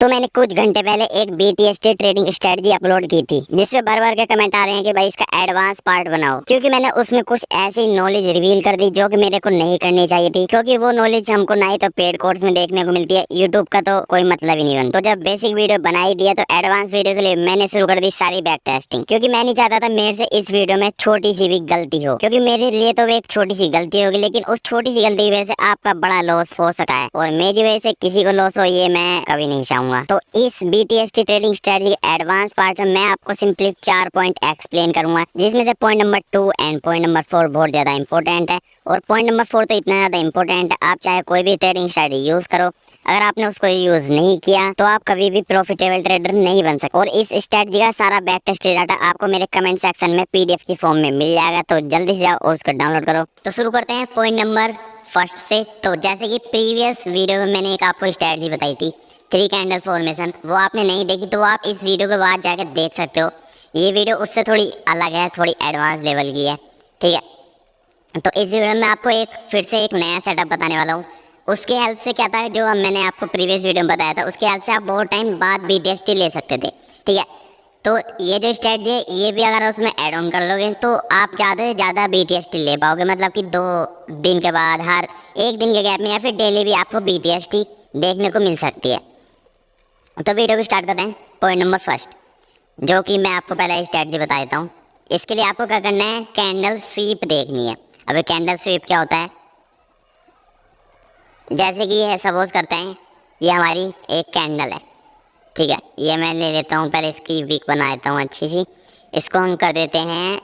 तो मैंने कुछ घंटे पहले एक BTST ट्रेडिंग स्ट्रेटजी अपलोड की थी, जिसपे भर भर के कमेंट आ रहे हैं कि भाई इसका एडवांस पार्ट बनाओ, क्योंकि मैंने उसमें कुछ ऐसी नॉलेज रिवील कर दी जो कि मेरे को नहीं करनी चाहिए थी, क्योंकि वो नॉलेज हमको ना ही तो पेड कोर्स में देखने को मिलती है, यूट्यूब का तो कोई मतलब ही नहीं बनता। तो जब बेसिक वीडियो बना ही दिया तो एडवांस वीडियो के लिए मैंने शुरू कर दी सारी बैक टेस्टिंग, क्योंकि मैं नहीं चाहता था मेरे से इस वीडियो में छोटी सी भी गलती हो, क्योंकि मेरे लिए तो एक छोटी सी गलती होगी, लेकिन उस छोटी सी गलती की वजह से आपका बड़ा लॉस हो सकता है, और मेरी वजह से किसी को लॉस हो ये मैं कभी नहीं चाहूंगा। तो इस BTST trading strategy advance part में मैं आपको सिंपली 4 पॉइंट एक्सप्लेन करूंगा, जिसमें से point number 2 and point number 4 बहुत ज्यादा इंपॉर्टेंट है, और पॉइंट नंबर 4 तो इतना ज्यादा इंपॉर्टेंट है आप चाहे कोई भी ट्रेडिंग स्ट्रेटजी यूज करो, अगर आपने उसको यूज नहीं किया तो आप कभी भी प्रॉफिटेबल ट्रेडर नहीं बन सकते। और इस स्ट्रेटजी का सारा बैक टेस्ट डाटा आपको मेरे कमेंट सेक्शन में PDF की फॉर्म में मिल जाएगा, तो जल्दी से जाओ और उसको डाउनलोड करो। तो शुरू करते हैं पॉइंट नंबर फर्स्ट से। तो जैसे कि प्रीवियस वीडियो में मैंने एक आपको स्ट्रेटजी बताई थी 3 कैंडल फॉर्मेशन, वो आपने नहीं देखी तो आप इस वीडियो के बाद जाकर देख सकते हो। ये वीडियो उससे थोड़ी अलग है, थोड़ी एडवांस लेवल की है, ठीक है। तो इस वीडियो में आपको फिर से एक नया सेटअप बताने वाला हूँ। उसके हेल्प से क्या था, जो मैंने आपको प्रीवियस वीडियो में बताया था, उसके हेल्प से आप बहुत टाइम बाद BTST ले सकते थे, ठीक है। तो ये जो स्ट्रेटजी है ये भी अगर उसमें ऐड ऑन कर लोगे तो आप ज़्यादा से ज़्यादा BTST ले पाओगे, मतलब कि 2 दिन के बाद, हर 1 दिन के गैप में, या फिर डेली भी आपको BTST देखने को मिल सकती है। तो वीडियो को स्टार्ट करते हैं। पॉइंट नंबर फर्स्ट, जो कि मैं आपको पहले स्ट्रेटजी बता देता हूँ। इसके लिए आपको क्या करना है, कैंडल स्वीप देखनी है। अब कैंडल स्वीप क्या होता है, जैसे कि ये सपोज करते हैं ये हमारी एक कैंडल है, ठीक है। ये मैं ले लेता हूँ, पहले इसकी विक बना देता हूँ अच्छी सी, इसको हम कर देते हैं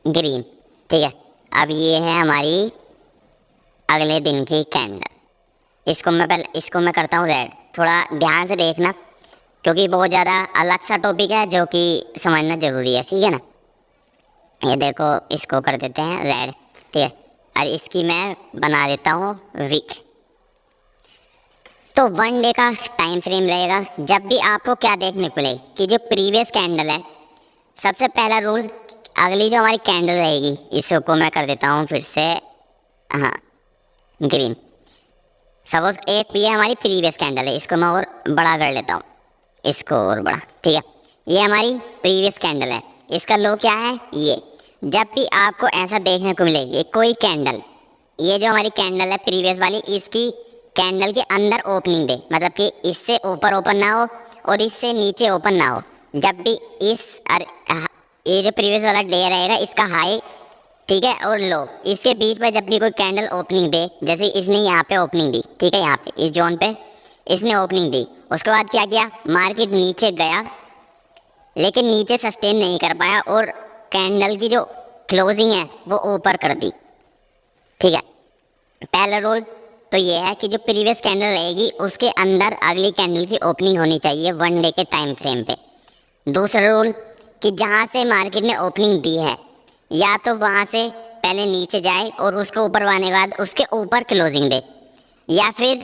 ग्रीन, ठीक है। अब ये है हमारी अगले दिन की कैंडल, इसको मैं करता हूँ रेड। थोड़ा ध्यान से देखना क्योंकि बहुत ज़्यादा अलग सा टॉपिक है जो कि समझना ज़रूरी है, ठीक है ना। ये देखो इसको कर देते हैं रेड, ठीक है। और इसकी मैं बना देता हूँ विक। तो 1 डे का टाइम फ्रेम रहेगा। जब भी आपको क्या देखने को मिले कि जो प्रीवियस कैंडल है, सबसे पहला रूल, अगली जो हमारी कैंडल रहेगी इसको मैं कर देता हूँ फिर से हाँ ग्रीन। सपोज एक ये हमारी प्रीवियस कैंडल है, इसको मैं और बड़ा कर लेता हूँ, इसको और बड़ा, ठीक है। ये हमारी प्रीवियस कैंडल है, इसका लो क्या है ये। जब भी आपको ऐसा देखने को मिले ये कोई कैंडल, ये जो हमारी कैंडल है प्रीवियस वाली, इसकी कैंडल के अंदर ओपनिंग दे, मतलब कि इससे ऊपर ओपन ना हो और इससे नीचे ओपन ना हो। जब भी ये जो प्रीवियस वाला डे रहेगा इसका हाई, ठीक है, और लो, इसके बीच में जब भी कोई कैंडल ओपनिंग दे, जैसे इसने यहाँ पे ओपनिंग दी, ठीक है, यहाँ पे इस जोन पे इसने ओपनिंग दी, उसके बाद क्या किया, मार्केट नीचे गया लेकिन नीचे सस्टेन नहीं कर पाया और कैंडल की जो क्लोजिंग है वो ऊपर कर दी, ठीक है। पहला रूल तो ये है कि जो प्रीवियस कैंडल रहेगी उसके अंदर अगली कैंडल की ओपनिंग होनी चाहिए 1 डे के टाइम फ्रेम पे। दूसरा रूल कि जहाँ से मार्केट ने ओपनिंग दी है या तो वहाँ से पहले नीचे जाए और उसके ऊपर आने के बाद उसके ऊपर क्लोजिंग दे, या फिर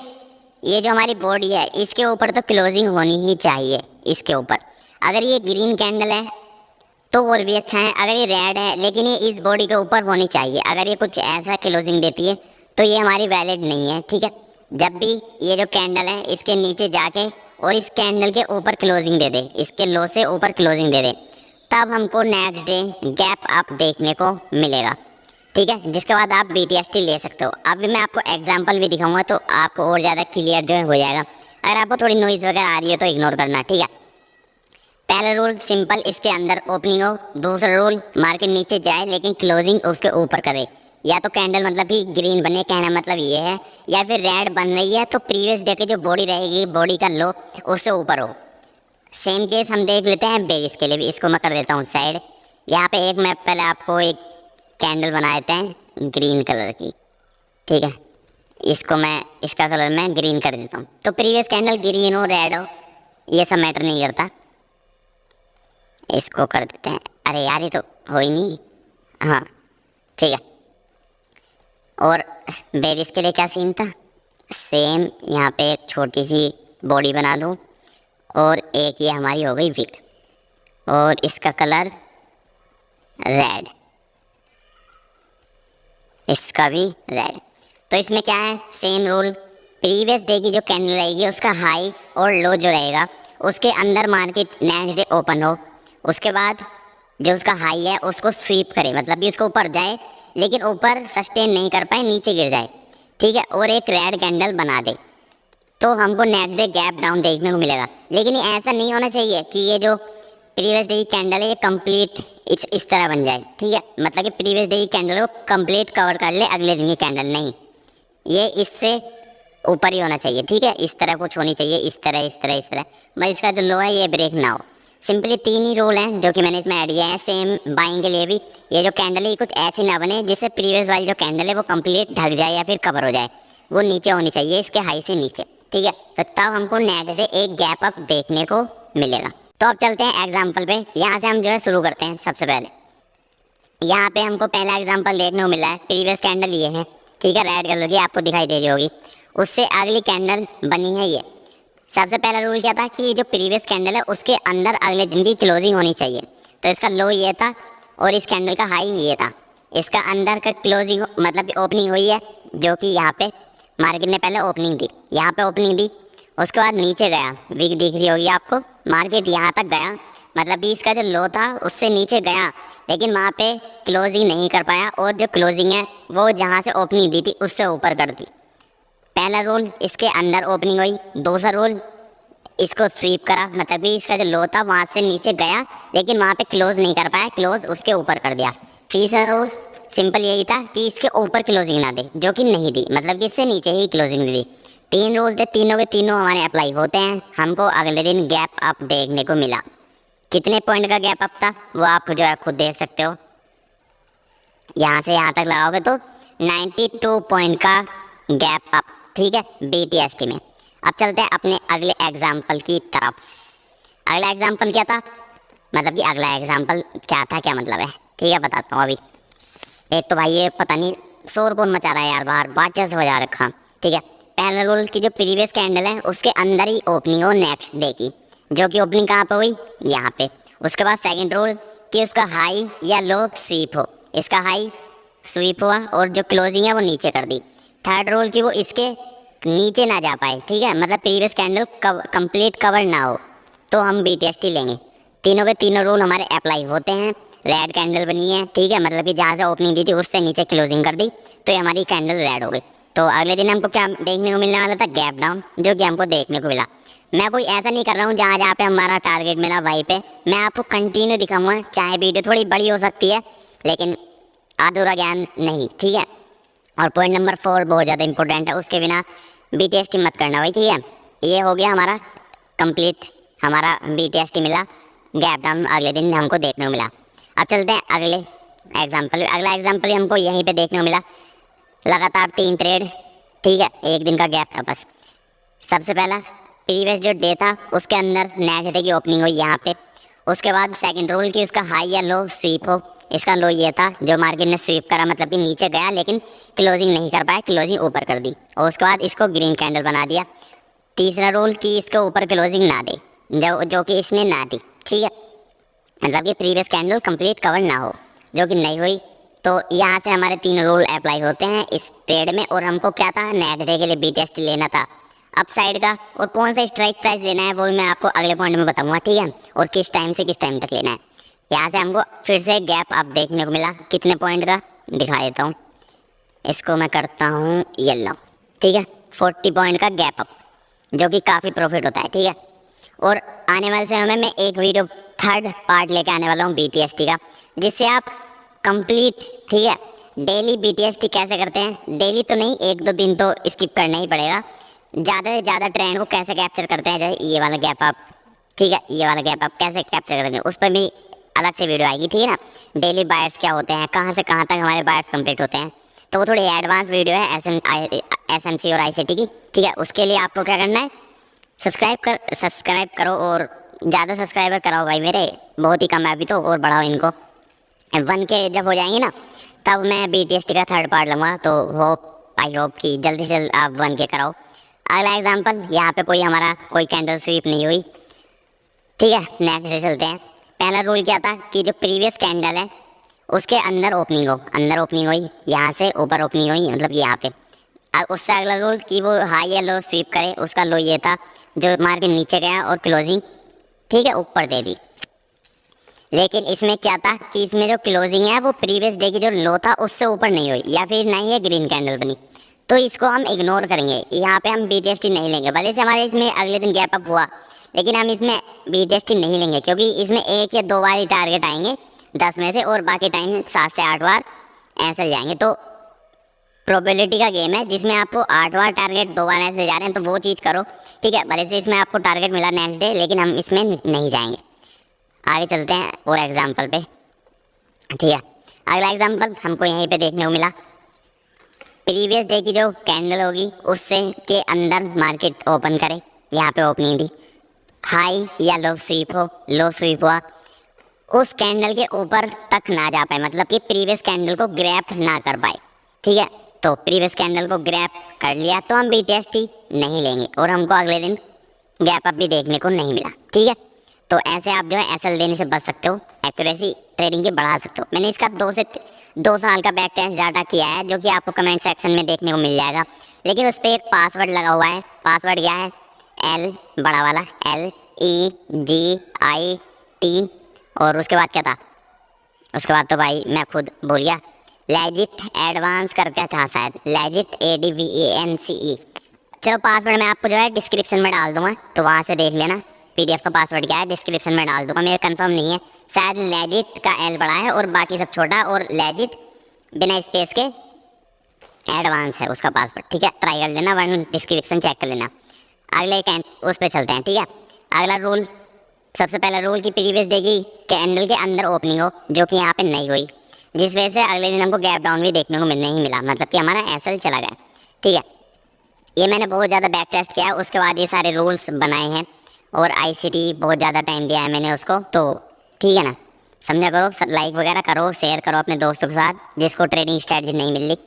ये जो हमारी बॉडी है इसके ऊपर तो क्लोजिंग होनी ही चाहिए इसके ऊपर। अगर ये ग्रीन कैंडल है तो और भी अच्छा है, अगर ये रेड है लेकिन ये इस बॉडी के ऊपर होनी चाहिए, अगर ये कुछ ऐसा क्लोजिंग देती है तो ये हमारी वैलिड नहीं है, ठीक है। जब भी ये जो कैंडल है इसके नीचे जाके और इस कैंडल के ऊपर क्लोजिंग दे दे, इसके लो से ऊपर क्लोजिंग दे दे, तब हमको नेक्स्ट डे गैप अप देखने को मिलेगा, ठीक है, जिसके बाद आप BTST ले सकते हो। अभी मैं आपको एग्जांपल भी दिखाऊंगा तो आपको और ज़्यादा क्लियर जो है हो जाएगा। अगर आपको थोड़ी नॉइज़ वगैरह आ रही है तो इग्नोर करना, ठीक है। पहला रूल सिंपल, इसके अंदर ओपनिंग हो। दूसरा रूल, मार्केट नीचे जाए लेकिन क्लोजिंग उसके ऊपर करे, या तो कैंडल मतलब कि ग्रीन बने, कहना मतलब ये है, या फिर रेड बन रही है तो प्रीवियस डे की जो बॉडी रहेगी, बॉडी का लो उससे ऊपर हो। सेम केस हम देख लेते हैं बेरिस के लिए भी, इसको मैं कर देता हूँ साइड। यहाँ पे एक मैं पहले आपको एक कैंडल बना देते हैं ग्रीन कलर की, ठीक है, इसका कलर मैं ग्रीन कर देता हूँ। तो प्रीवियस कैंडल ग्रीन हो रेड हो ये सब मैटर नहीं करता, इसको कर देते हैं। अरे यार ये तो हो ही नहीं, हाँ ठीक है। और बेरिस के लिए क्या सीन था, सेम यहाँ पे एक छोटी सी बॉडी बना दूँ और एक ये हमारी हो गई विक, और इसका कलर रेड, इसका भी रेड। तो इसमें क्या है, सेम रूल, प्रीवियस डे की जो कैंडल रहेगी उसका हाई और लो जो रहेगा उसके अंदर मार्केट नेक्स्ट डे ओपन हो, उसके बाद जो उसका हाई है उसको स्वीप करे, मतलब कि उसको ऊपर जाए लेकिन ऊपर सस्टेन नहीं कर पाए, नीचे गिर जाए, ठीक है, और एक रेड कैंडल बना दे, तो हमको नेक्स्ट डे गैप डाउन देखने को मिलेगा। लेकिन ये ऐसा नहीं होना चाहिए कि ये जो प्रीवियस डे की कैंडल है ये कंप्लीट इस तरह बन जाए, ठीक है, मतलब कि प्रीवियस डे की कैंडल को कंप्लीट कवर कर ले अगले दिन की कैंडल, नहीं, ये इससे ऊपर ही होना चाहिए, ठीक है, इस तरह कुछ होनी चाहिए, इस तरह इस तरह इस तरह, बस इसका जो लो है ये ब्रेक ना हो। सिंपली 3 ही रूल हैं जो कि मैंने इसमें ऐड किए हैं। सेम बाइंग के लिए भी ये जो कैंडल है ये कुछ ऐसी ना बने जिससे प्रीवियस वाली जो कैंडल है वो कंप्लीट ढक जाए या फिर कवर हो जाए, वो नीचे होनी चाहिए इसके हाई से नीचे, ठीक है, तो तब हमको नेक्स्ट डे एक गैप अप देखने को मिलेगा। तो अब चलते हैं एग्जाम्पल पे। यहाँ से हम जो है शुरू करते हैं। सबसे पहले यहाँ पे हमको पहला एग्जाम्पल देखने को मिला है, प्रीवियस कैंडल ये है, ठीक है, रेड कलर की आपको दिखाई दे रही होगी, उससे अगली कैंडल बनी है ये। सबसे पहला रूल क्या था कि जो प्रीवियस कैंडल है उसके अंदर अगले दिन की क्लोजिंग होनी चाहिए, तो इसका लो ये था और इस कैंडल का हाई ये था, इसका अंदर का क्लोजिंग मतलब कि ओपनिंग हुई है, जो कि यहाँ पे मार्केट ने पहले ओपनिंग दी, यहाँ पे ओपनिंग दी, उसके बाद नीचे गया, वीक दिख रही होगी आपको, मार्केट यहाँ तक गया, मतलब कि इसका जो लो था उससे नीचे गया, लेकिन वहाँ पे क्लोजिंग नहीं कर पाया, और जो क्लोजिंग है वो जहाँ से ओपनिंग दी थी उससे ऊपर कर दी। पहला रोल इसके अंदर ओपनिंग हुई, दूसरा रोल इसको स्वीप करा, मतलब कि इसका जो लो था वहाँ से नीचे गया लेकिन वहाँ पे क्लोज नहीं कर पाया, क्लोज उसके ऊपर कर दिया। तीसरा रोल सिंपल यही था कि इसके ऊपर क्लोजिंग ना दे, जो कि नहीं दी, मतलब कि इससे नीचे ही क्लोजिंग दी। 3 रोल थे, तीनों के तीनों हमारे अप्लाई होते हैं। हमको अगले दिन गैप अप देखने को मिला। कितने पॉइंट का गैप अप था वो आप जो है खुद देख सकते हो, यहाँ से यहाँ तक लगाओगे तो 92 पॉइंट का गैप अप, ठीक है, BTST में। अब चलते हैं अपने अगले एग्जाम्पल की तरफ। अगला एग्जाम्पल क्या था, मतलब कि अगला एग्जाम्पल क्या था, क्या मतलब है, ठीक है, बताता हूँ। अभी एक तो भाई ये पता नहीं शोर कौन मचा रहा है यार, बाहर बादशाह से बजा रखा, ठीक है। पहला रूल की जो प्रीवियस कैंडल है उसके अंदर ही ओपनिंग हो नेक्स्ट डे की, जो कि ओपनिंग कहाँ पे हुई, यहाँ पे। उसके बाद सेकंड रूल कि उसका हाई या लो स्वीप हो, इसका हाई स्वीप हुआ और जो क्लोजिंग है वो नीचे कर दी। थर्ड रूल कि वो इसके नीचे ना जा पाए, ठीक है, मतलब प्रीवियस कैंडल कंप्लीट कवर ना हो, तो हम BTST लेंगे। तीनों के तीनों रूल हमारे अप्लाई होते हैं। रेड कैंडल बनी है, ठीक है, मतलब कि जहाँ से ओपनिंग दी थी उससे नीचे क्लोजिंग कर दी, तो ये हमारी कैंडल रेड हो गई। तो अगले दिन हमको क्या देखने को मिलने वाला था, गैप डाउन, जो कि हमको देखने को मिला। मैं कोई ऐसा नहीं कर रहा हूँ जहाँ जहाँ पे हमारा टारगेट मिला वहीं पे मैं आपको कंटिन्यू दिखाऊंगा, चाहे वीडियो थोड़ी बड़ी हो सकती है लेकिन अधूरा ज्ञान नहीं, ठीक है। और पॉइंट नंबर 4 बहुत ज़्यादा इंपॉर्टेंट है, उसके बिना BTST मत करना भाई, ठीक है। ये हो गया हमारा कंप्लीट, हमारा BTST मिला, गैप डाउन अगले दिन हमको देखने को मिला। अब चलते हैं अगले एग्जाम्पल। अगला एग्जाम्पल हमको यहीं पे देखने को मिला, लगातार 3 ट्रेड, ठीक है, एक दिन का गैप था बस। सबसे पहला प्रीवियस जो डे था उसके अंदर नेक्स्ट डे की ओपनिंग हुई यहाँ पे। उसके बाद सेकंड रूल की उसका हाई या लो स्वीप हो, इसका लो ये था, जो मार्केट ने स्वीप करा मतलब कि नीचे गया लेकिन क्लोजिंग नहीं कर पाया, क्लोजिंग ऊपर कर दी, और उसके बाद इसको ग्रीन कैंडल बना दिया। तीसरा रूल कि इसके ऊपर क्लोजिंग ना दे, जो कि इसने ना दी, ठीक है, मतलब कि प्रीवियस कैंडल कंप्लीट कवर ना हो, जो कि नहीं हुई। तो यहाँ से हमारे 3 रूल अप्लाई होते हैं इस ट्रेड में। और हमको क्या था, नेक्स्ट डे के लिए BTST लेना था अप साइड का, और कौन सा स्ट्राइक प्राइस लेना है वो भी मैं आपको अगले पॉइंट में बताऊंगा, ठीक है, और किस टाइम से किस टाइम तक लेना है। यहाँ से हमको फिर से गैप अप देखने को मिला, कितने पॉइंट का दिखा देता हूँ, इसको मैं करता हूँ येलो, ठीक है, 40 पॉइंट का गैप अप, जो कि काफ़ी प्रॉफिट होता है, ठीक है। और आने वाले समय में मैं एक वीडियो थर्ड पार्ट लेके आने वाला हूँ BTST का, जिससे आप कंप्लीट, ठीक है, डेली BTST कैसे करते हैं, डेली तो नहीं, 1-2 दिन तो स्किप करना ही पड़ेगा, ज़्यादा से ज़्यादा ट्रेंड को कैसे कैप्चर करते हैं, जैसे ये वाला गैप अप, ठीक है, ये वाला गैप अप कैसे कैप्चर करेंगे उस पर भी अलग से वीडियो आएगी, ठीक है ना। डेली बायर्स क्या होते हैं, कहाँ से कहाँ तक हमारे बायर्स कंप्लीट होते हैं, तो वो थोड़ी एडवांस वीडियो है SMC और ICT की, ठीक है। उसके लिए आपको क्या करना है, सब्सक्राइब करो और ज़्यादा सब्सक्राइबर कराओ भाई मेरे, बहुत ही कम है अभी तो, और बढ़ाओ इनको। 1 के जब हो जाएंगे ना तब मैं BTST का थर्ड पार्ट लूँगा, तो आई होप कि जल्दी से जल्द आप 1 के कराओ। अगला एग्जाम्पल, यहाँ पे कोई कोई कैंडल स्वीप नहीं हुई, ठीक है, नेक्स्ट डे चलते हैं। पहला रूल क्या था कि जो प्रीवियस कैंडल है उसके अंदर ओपनिंग हो, अंदर ओपनिंग हुई, यहाँ से ऊपर ओपनिंग हुई, मतलब यहाँ पे उससे अगला रूल कि वो हाई या लो स्वीप करे, उसका लो ये था जो मार्केट नीचे गया और क्लोजिंग ठीक है ऊपर दे दी। लेकिन इसमें क्या था कि इसमें जो क्लोजिंग है वो प्रीवियस डे की जो लो था उससे ऊपर नहीं हुई या फिर नहीं है ग्रीन कैंडल बनी, तो इसको हम इग्नोर करेंगे। यहाँ पे हम BTST नहीं लेंगे। भले से हमारे इसमें अगले दिन गैप अप हुआ, लेकिन हम इसमें BTST नहीं लेंगे क्योंकि इसमें 1 या 2 बार ही टारगेट आएंगे 10 में से, और बाकी टाइम 7 से 8 बार ऐसे जाएंगे। तो प्रोबेबिलिटी का गेम है जिसमें आपको 8 बार टारगेट 2 बार ऐसे जा रहे हैं, तो वो चीज़ करो ठीक है। भले से इसमें आपको टारगेट मिला नेक्स्ट डे, लेकिन हम इसमें नहीं जाएंगे। आगे चलते हैं और एग्जाम्पल पे ठीक है। अगला एग्जाम्पल हमको यहीं पे देखने को मिला, प्रीवियस डे की जो कैंडल होगी उससे के अंदर मार्केट ओपन करे, यहाँ पे ओपनिंग दी, हाई या लो स्वीप हो, लो स्वीप हुआ, उस कैंडल के ऊपर तक ना जा पाए, मतलब कि प्रीवियस कैंडल को ग्रैप ना कर पाए ठीक है। तो प्रीवियस कैंडल को ग्रैप कर लिया तो हम BTST नहीं लेंगे और हमको अगले दिन गैप अप भी देखने को नहीं मिला ठीक है। तो ऐसे आप जो है SL देने से बच सकते हो, एक्यूरेसी ट्रेडिंग की बढ़ा सकते हो। मैंने इसका 2 साल का बैक टेस्ट डाटा किया है जो कि आपको कमेंट सेक्शन में देखने को मिल जाएगा, लेकिन उस पर एक पासवर्ड लगा हुआ है। पासवर्ड क्या है? L बड़ा वाला LEGIT, और उसके बाद क्या था? उसके बाद तो भाई मैं खुद भूल गया, लेजिट एडवांस करके था शायद, लेजिट ADVANCE। चलो पासवर्ड मैं आपको जो है डिस्क्रिप्शन में डाल दूंगा, तो वहाँ से देख लेना। PDF का पासवर्ड क्या है डिस्क्रिप्शन में डाल दूंगा, मेरा कंफर्म नहीं है, शायद लेजिट का L बड़ा है और बाकी सब छोटा, और लेजिट बिना स्पेस के एडवांस है उसका पासवर्ड ठीक है। ट्राई कर लेना वरना डिस्क्रिप्शन चेक कर लेना। अगले उस पर चलते हैं ठीक है। अगला रूल, सबसे पहला रूल कि प्रीवियस डे की कैंडल के अंदर ओपनिंग हो, जो कि यहाँ पे नहीं हुई, जिस वजह से अगले दिन हमको गैप डाउन भी देखने को नहीं मिला, मतलब कि हमारा SL चला गया ठीक है। ये मैंने बहुत ज़्यादा बैक टेस्ट किया है, उसके बाद ये सारे रूल्स बनाए हैं, और ICT बहुत ज़्यादा टाइम दिया है मैंने उसको, तो ठीक है ना, समझा करो, सब लाइक वगैरह करो, शेयर करो अपने दोस्तों के साथ जिसको ट्रेडिंग स्ट्रेटजी नहीं मिल रही।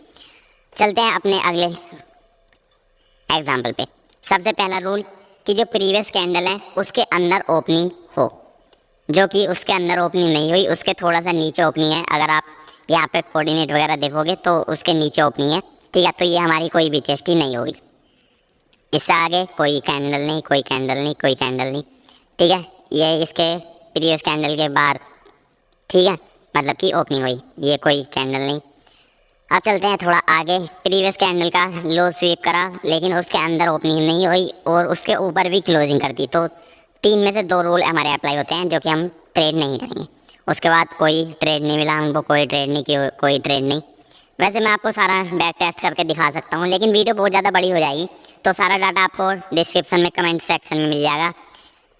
चलते हैं अपने अगले एग्जाम्पल पे। सबसे पहला रूल कि जो प्रीवियस कैंडल है उसके अंदर ओपनिंग हो, जो कि उसके अंदर ओपनिंग नहीं हुई, उसके थोड़ा सा नीचे ओपनिंग है। अगर आप यहाँ पे कोऑर्डिनेट वगैरह देखोगे तो उसके नीचे ओपनिंग है ठीक है, तो ये हमारी कोई BTST नहीं होगी। इससे आगे कोई कैंडल नहीं, कोई कैंडल नहीं, कोई कैंडल नहीं ठीक है। ये इसके प्रीवियस कैंडल के बाहर ठीक है, मतलब कि ओपनिंग हुई, ये कोई कैंडल नहीं। अब चलते हैं थोड़ा आगे, प्रीवियस कैंडल का लो स्वीप करा लेकिन उसके अंदर ओपनिंग नहीं हुई और उसके ऊपर भी क्लोजिंग कर दी, तो 3 में से 2 रूल हमारे अप्लाई होते हैं जो कि हम ट्रेड नहीं करेंगे। उसके बाद कोई ट्रेड नहीं मिला हमको, कोई ट्रेड नहीं की, कोई ट्रेड नहीं। वैसे मैं आपको सारा बैक टेस्ट करके दिखा सकता हूँ, लेकिन वीडियो बहुत ज़्यादा बड़ी हो जाएगी, तो सारा डाटा आपको डिस्क्रिप्शन में कमेंट सेक्शन में मिल जाएगा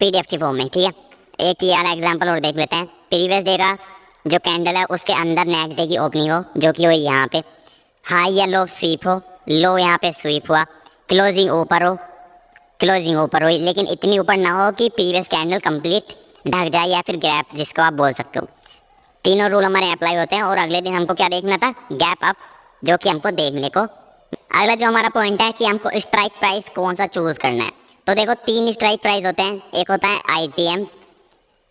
PDF की फॉर्म में ठीक है। एक ये वाला एग्जाम्पल और देख लेते हैं। प्रीवियस डे का जो कैंडल है उसके अंदर नेक्स्ट डे की ओपनिंग हो, जो कि हुई यहाँ पे, हाई या लो स्वीप हो, लो यहाँ पे स्वीप हुआ, क्लोजिंग ऊपर हो, क्लोजिंग ऊपर हुई, लेकिन इतनी ऊपर ना हो कि प्रीवियस कैंडल कंप्लीट ढक जाए या फिर गैप, जिसको आप बोल सकते हो। तीनों रूल हमारे अप्लाई होते हैं, और अगले दिन हमको क्या देखना था? गैप अप, जो कि हमको देखने को। अगला जो हमारा पॉइंट है कि हमको स्ट्राइक प्राइस कौन सा चूज़ करना है, तो देखो 3 स्ट्राइक प्राइस होते हैं, एक होता है ITM,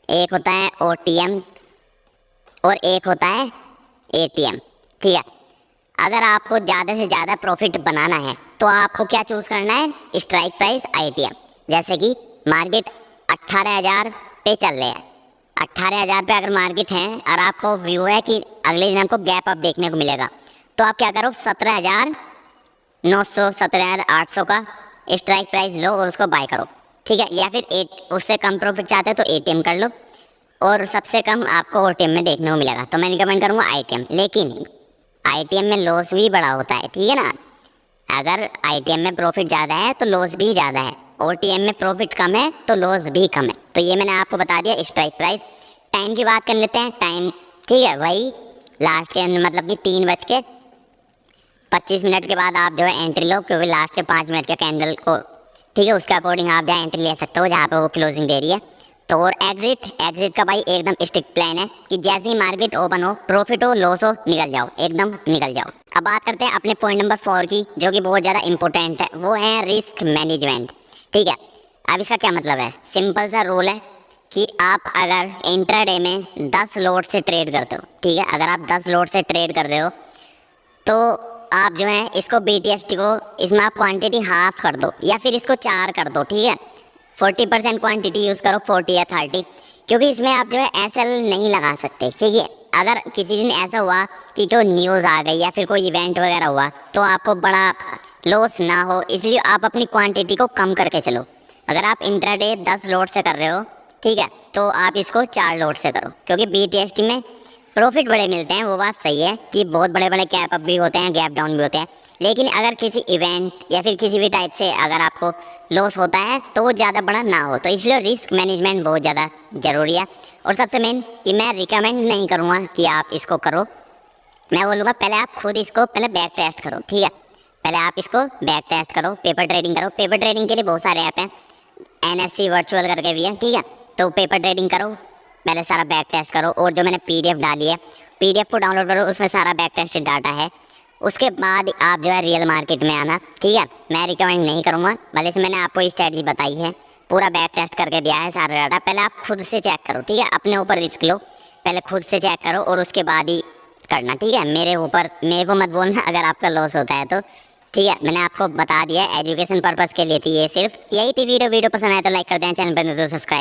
एक होता है OTM, और एक होता है ATM ठीक है। अगर आपको ज़्यादा से ज़्यादा प्रॉफिट बनाना है तो आपको क्या चूज़ करना है? Strike price ITM। जैसे कि मार्केट 18,000 पे चल रहे हैं, 18,000 पे अगर मार्केट है और आपको व्यू है कि अगले दिन हमको गैप अप देखने को मिलेगा, तो आप क्या करो, 17,900 17,800 का स्ट्राइक प्राइस लो और उसको बाय करो ठीक है। या फिर उससे कम प्रॉफिट चाहते हो तो ATM कर लो, और सबसे कम आपको OTM में देखने को मिलेगा, तो मैं रिकमेंड करूँगा ITM। लेकिन ITM में लॉस भी बड़ा होता है ठीक है ना। अगर ITM में प्रॉफिट ज़्यादा है तो लॉस भी ज़्यादा है, OTM में प्रॉफिट कम है तो लॉस भी कम है। तो ये मैंने आपको बता दिया स्ट्राइक प्राइस। टाइम की बात कर लेते हैं, टाइम ठीक है, वही लास्ट के मतलब कि 3:25 के बाद आप जो है एंट्री लो, क्योंकि लास्ट के 5 मिनट के कैंडल को ठीक है उसके अकॉर्डिंग आप जहाँ एंट्री ले सकते हो जहाँ पे वो क्लोजिंग दे रही है। तो और एग्जिट का भाई एकदम स्ट्रिक्ट प्लान है कि जैसे ही मार्केट ओपन हो, प्रॉफिट हो लॉस हो, निकल जाओ, एकदम निकल जाओ। अब बात करते हैं अपने पॉइंट नंबर 4 की, जो कि बहुत ज़्यादा इंपॉर्टेंट है, वो है रिस्क मैनेजमेंट ठीक है। अब इसका क्या मतलब है? सिंपल सा रूल है कि आप अगर इंट्राडे में 10 लॉट से ट्रेड करते हो ठीक है, अगर आप 10 लॉट से ट्रेड कर रहे हो तो आप जो है इसको BTST को इसमें आप क्वांटिटी हाफ कर दो या फिर इसको 4 कर दो, ठीक है। 40% क्वांटिटी यूज़ करो, 40 या 30, क्योंकि इसमें आप जो है SL नहीं लगा सकते, ठीक है। अगर किसी दिन ऐसा हुआ कि कोई न्यूज़ आ गई या फिर कोई इवेंट वगैरह हुआ तो आपको बड़ा लॉस ना हो, इसलिए आप अपनी क्वांटिटी को कम करके चलो। अगर आप इंट्राडे 10 लोड से कर रहे हो, ठीक है, तो आप इसको 4 लोड से करो, क्योंकि BTST में प्रॉफिट बड़े मिलते हैं। वो बात सही है कि बहुत बड़े बड़े गैप अप भी होते हैं, गैप डाउन भी होते हैं, लेकिन अगर किसी इवेंट या फिर किसी भी टाइप से अगर आपको लॉस होता है तो वो ज़्यादा बड़ा ना हो। तो इसलिए रिस्क मैनेजमेंट बहुत ज़्यादा ज़रूरी है। और सबसे मेन कि मैं रिकमेंड नहीं करूँगा कि आप इसको करो, मैं बोलूँगा पहले आप खुद इसको पहले बैक टेस्ट करो, ठीक है। पहले आप इसको बैक टेस्ट करो, पेपर ट्रेडिंग करो। पेपर ट्रेडिंग के लिए बहुत सारे ऐप हैं, NSC वर्चुअल करके भी है, ठीक है। तो पेपर ट्रेडिंग करो, पहले सारा बैक टेस्ट करो। और जो मैंने PDF डाली है, PDF को डाउनलोड करो, उसमें सारा बैक टेस्ट डाटा है। उसके बाद आप जो है रियल मार्केट में आना, ठीक है। मैं रिकमेंड नहीं करूँगा, भले से मैंने आपको स्ट्रैटेजी बताई है, पूरा बैक टेस्ट करके दिया है सारा डाटा। पहले आप खुद से चेक करो, ठीक है। अपने ऊपर रिस्क लो, पहले खुद से चेक करो और उसके बाद ही करना, ठीक है। मेरे को मत बोलना अगर आपका लॉस होता है तो, ठीक है। मैंने आपको बता दिया, एजुकेशन पर्पज़ के लिए थी ये, सिर्फ यही थी वीडियो। पसंद आए तो लाइक कर दें, चैनल पर तो सब्सक्राइब।